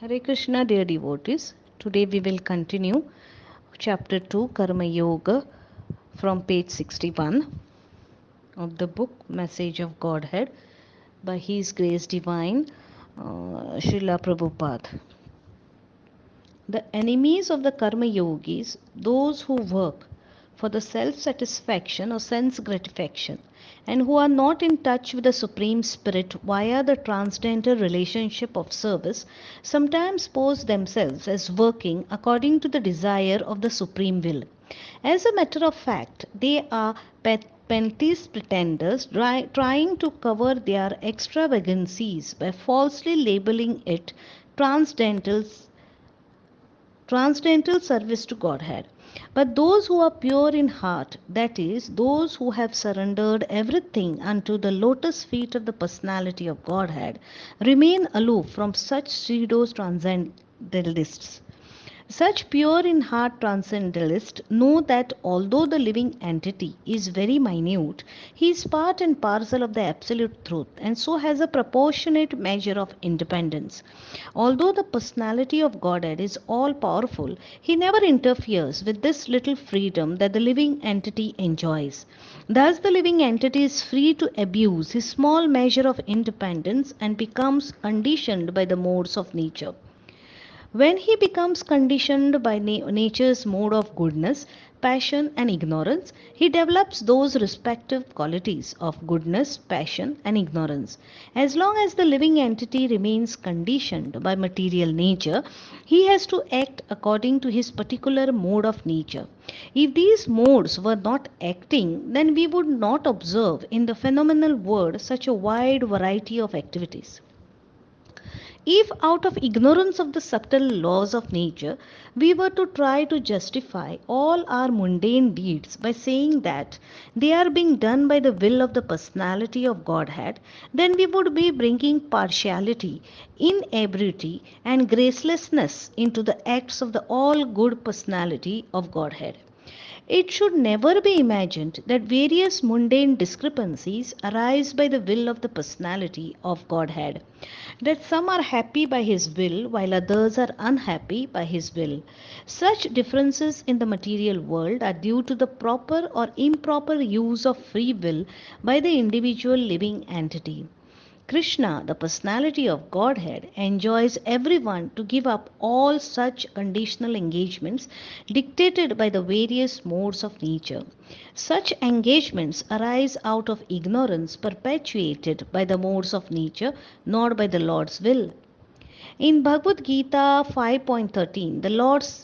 Hare Krishna, dear devotees. Today we will continue chapter 2, Karma Yoga, from page 61 of the book Message of Godhead by His Grace Divine, Śrila Prabhupāda. The enemies of the Karma Yogis, those who work for the self satisfaction or sense gratification and who are not in touch with the Supreme Spirit via the transcendental relationship of service, sometimes pose themselves as working according to the desire of the Supreme Will. As a matter of fact, they are Pentist pretenders trying to cover their extravagancies by falsely labeling it transcendental service to Godhead. But those who are pure in heart, that is, those who have surrendered everything unto the lotus feet of the personality of Godhead, remain aloof from such pseudo transcendentalists. Such pure in heart transcendentalists know that although the living entity is very minute, he is part and parcel of the absolute truth and so has a proportionate measure of independence. Although the personality of Godhead is all powerful, he never interferes with this little freedom that the living entity enjoys. Thus, the living entity is free to abuse his small measure of independence and becomes conditioned by the modes of nature. When he becomes conditioned by nature's mode of goodness, passion, and ignorance, he develops those respective qualities of goodness, passion, and ignorance. As long as the living entity remains conditioned by material nature, he has to act according to his particular mode of nature. If these modes were not acting, then we would not observe in the phenomenal world such a wide variety of activities. If, out of ignorance of the subtle laws of nature, we were to try to justify all our mundane deeds by saying that they are being done by the will of the personality of Godhead, then we would be bringing partiality, inebriety, and gracelessness into the acts of the all good personality of Godhead. It should never be imagined that various mundane discrepancies arise by the will of the personality of Godhead, that some are happy by His will while others are unhappy by His will. Such differences in the material world are due to the proper or improper use of free will by the individual living entity. Krishna, the personality of Godhead, enjoins everyone to give up all such conditional engagements dictated by the various modes of nature. Such engagements arise out of ignorance perpetuated by the modes of nature, not by the Lord's will. In Bhagavad Gita 5.13, the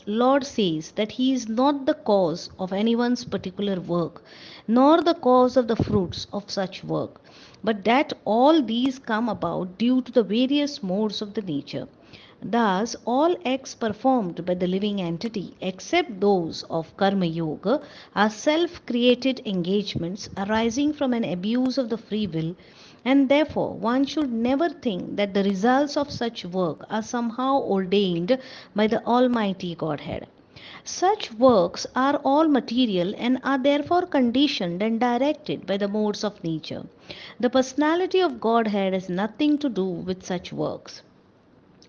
Lord says that He is not the cause of anyone's particular work, nor the cause of the fruits of such work, but that all these come about due to the various modes of the nature. Thus, all acts performed by the living entity, except those of Karma Yoga, are self created engagements arising from an abuse of the free will, and therefore one should never think that the results of such work are somehow ordained by the Almighty Godhead. Such works are all material and are therefore conditioned and directed by the modes of nature. The personality of Godhead has nothing to do with such works.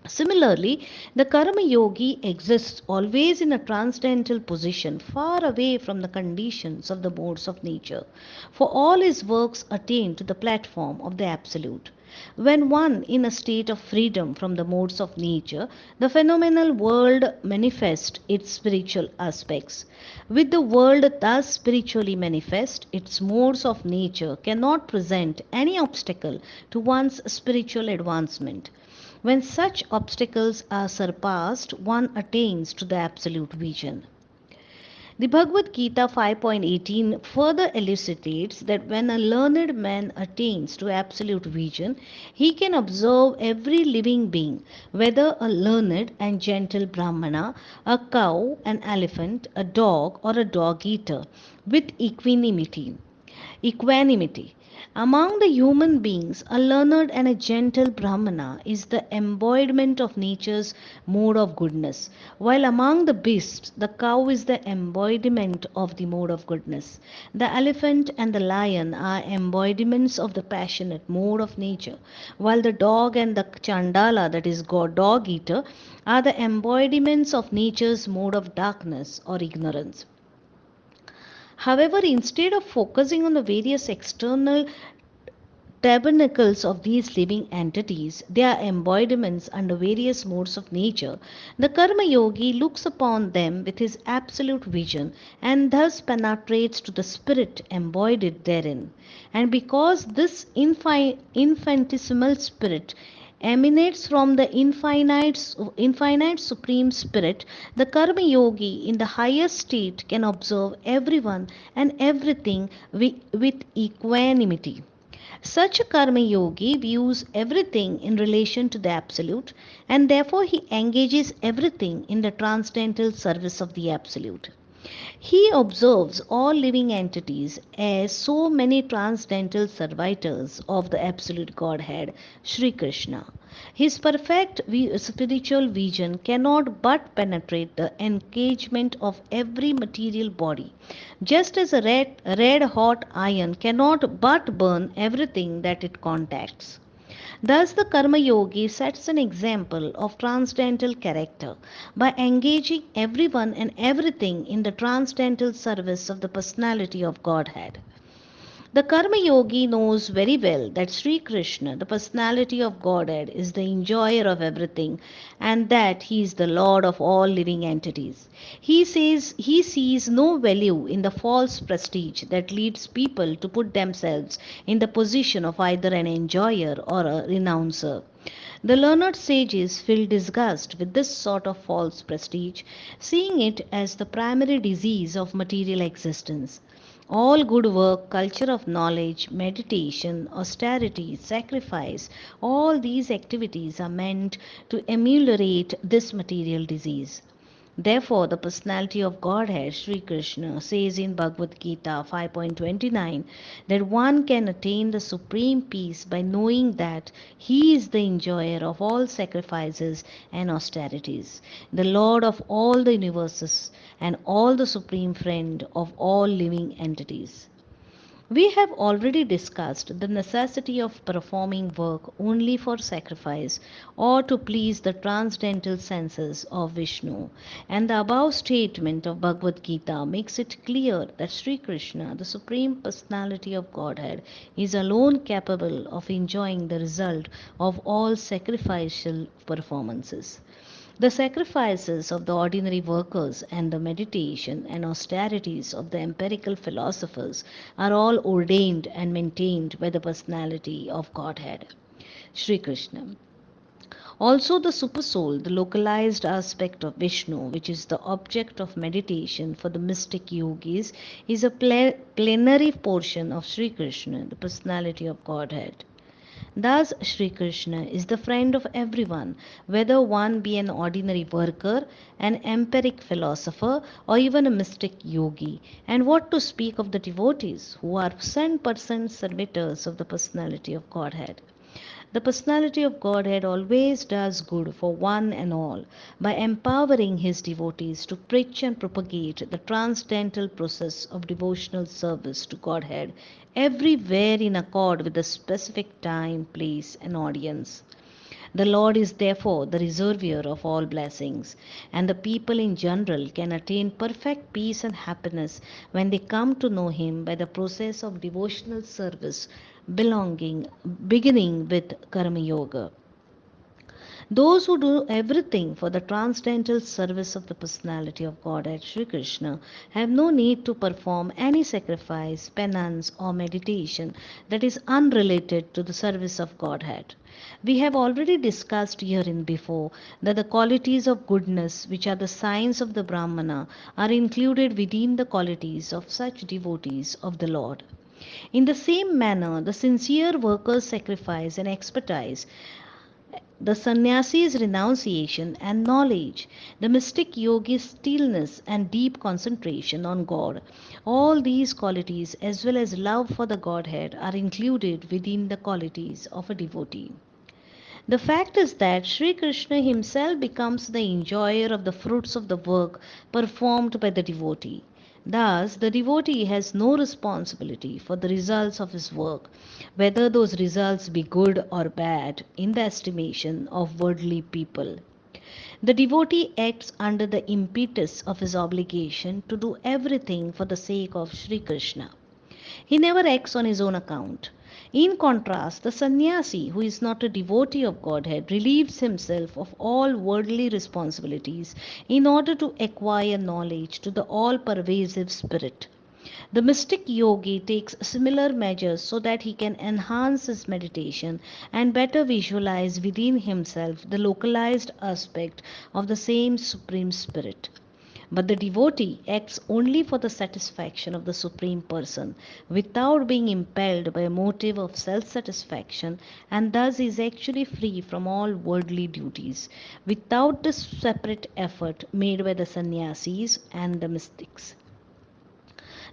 Similarly, the Karma Yogi exists always in a transcendental position, far away from the conditions of the modes of nature, for all his works attain to the platform of the Absolute. When one in a state of freedom from the modes of nature, the phenomenal world manifests its spiritual aspects. With the world thus spiritually manifest, its modes of nature cannot present any obstacle to one's spiritual advancement. When such obstacles are surpassed, one attains to the absolute vision. The Bhagavad Gita 5.18 further elucidates that when a learned man attains to absolute vision, he can observe every living being, whether a learned and gentle Brahmana, a cow, an elephant, a dog, or a dog eater, with equanimity. Among the human beings, a learned and a gentle Brahmana is the embodiment of nature's mode of goodness, while among the beasts, the cow is the embodiment of the mode of goodness. The elephant and the lion are embodiments of the passionate mode of nature, while the dog and the chandala, that is God, dog eater, are the embodiments of nature's mode of darkness or ignorance. However, instead of focusing on the various external tabernacles of these living entities, they are embodiments under various modes of nature. The Karma Yogi looks upon them with his absolute vision and thus penetrates to the spirit embodied therein. And because this infinitesimal spirit emanates from the infinite supreme spirit, the Karma Yogi in the highest state can observe everyone and everything with equanimity. Such a karma yogi views everything in relation to the absolute, and therefore he engages everything in the transcendental service of the absolute. He observes all living entities as so many transcendental servitors of the absolute Godhead, Sri Krishna. His perfect spiritual vision cannot but penetrate the engagement of every material body, just as a red hot iron cannot but burn everything that it contacts. Thus, the Karma Yogi sets an example of transcendental character by engaging everyone and everything in the transcendental service of the personality of Godhead. The Karma Yogi knows very well that Sri Krishna, the personality of Godhead, is the enjoyer of everything and that he is the Lord of all living entities. He says he sees no value in the false prestige that leads people to put themselves in the position of either an enjoyer or a renouncer. The learned sages feel disgust with this sort of false prestige, seeing it as the primary disease of material existence. All good work, culture of knowledge, meditation, austerity, sacrifice, all these activities are meant to ameliorate this material disease. Therefore, the personality of Godhead, Sri Krishna, says in Bhagavad Gita 5.29 that one can attain the supreme peace by knowing that he is the enjoyer of all sacrifices and austerities, the Lord of all the universes, and all the supreme friend of all living entities. We have already discussed the necessity of performing work only for sacrifice or to please the transcendental senses of Vishnu, and the above statement of Bhagavad Gita makes it clear that Sri Krishna, the Supreme Personality of Godhead, is alone capable of enjoying the result of all sacrificial performances. The sacrifices of the ordinary workers and the meditation and austerities of the empirical philosophers are all ordained and maintained by the personality of Godhead, Sri Krishna. Also, the supersoul, the localized aspect of Vishnu, which is the object of meditation for the mystic yogis, is a plenary portion of Sri Krishna, the personality of Godhead. Thus, Sri Krishna is the friend of everyone, whether one be an ordinary worker, an empiric philosopher, or even a mystic yogi. And what to speak of the devotees, who are 100% servitors of the personality of Godhead. The personality of Godhead always does good for one and all by empowering his devotees to preach and propagate the transcendental process of devotional service to Godhead everywhere in accord with the specific time, place, and audience. The Lord is therefore the reservoir of all blessings, and the people in general can attain perfect peace and happiness when they come to know Him by the process of devotional service beginning with Karma Yoga. Those who do everything for the transcendental service of the personality of Godhead Sri Krishna have no need to perform any sacrifice, penance, or meditation that is unrelated to the service of Godhead. We have already discussed herein before that the qualities of goodness, which are the signs of the Brahmana, are included within the qualities of such devotees of the Lord. In the same manner, the sincere worker's sacrifice and expertise The sannyasi's renunciation and knowledge, the mystic yogi's stillness and deep concentration on God, all these qualities, as well as love for the Godhead, are included within the qualities of a devotee. The fact is that Sri Krishna himself becomes the enjoyer of the fruits of the work performed by the devotee. Thus, the devotee has no responsibility for the results of his work, whether those results be good or bad in the estimation of worldly people. The devotee acts under the impetus of his obligation to do everything for the sake of Sri Krishna. He never acts on his own account. In contrast, the sannyasi, who is not a devotee of Godhead, relieves himself of all worldly responsibilities in order to acquire knowledge to the all pervasive spirit. The mystic yogi takes similar measures so that he can enhance his meditation and better visualize within himself the localized aspect of the same Supreme Spirit. But the devotee acts only for the satisfaction of the Supreme Person without being impelled by a motive of self satisfaction, and thus is actually free from all worldly duties without the separate effort made by the sannyasis and the mystics.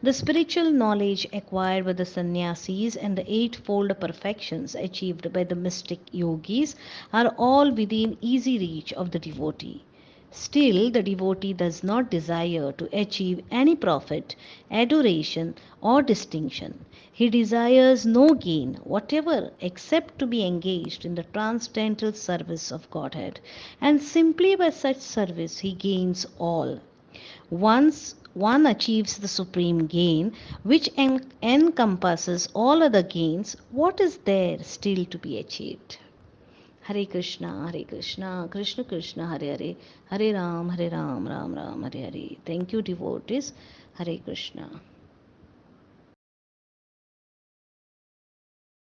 The spiritual knowledge acquired by the sannyasis and the eightfold perfections achieved by the mystic yogis are all within easy reach of the devotee. Still, the devotee does not desire to achieve any profit, adoration, or distinction. He desires no gain whatever except to be engaged in the transcendental service of Godhead, and simply by such service he gains all. Once one achieves the supreme gain, which encompasses all other gains, what is there still to be achieved? Hare Krishna, Krishna Krishna, Hare Hare, Hare Ram, Ram Ram, Hare Hare. Thank you, devotees. Hare Krishna.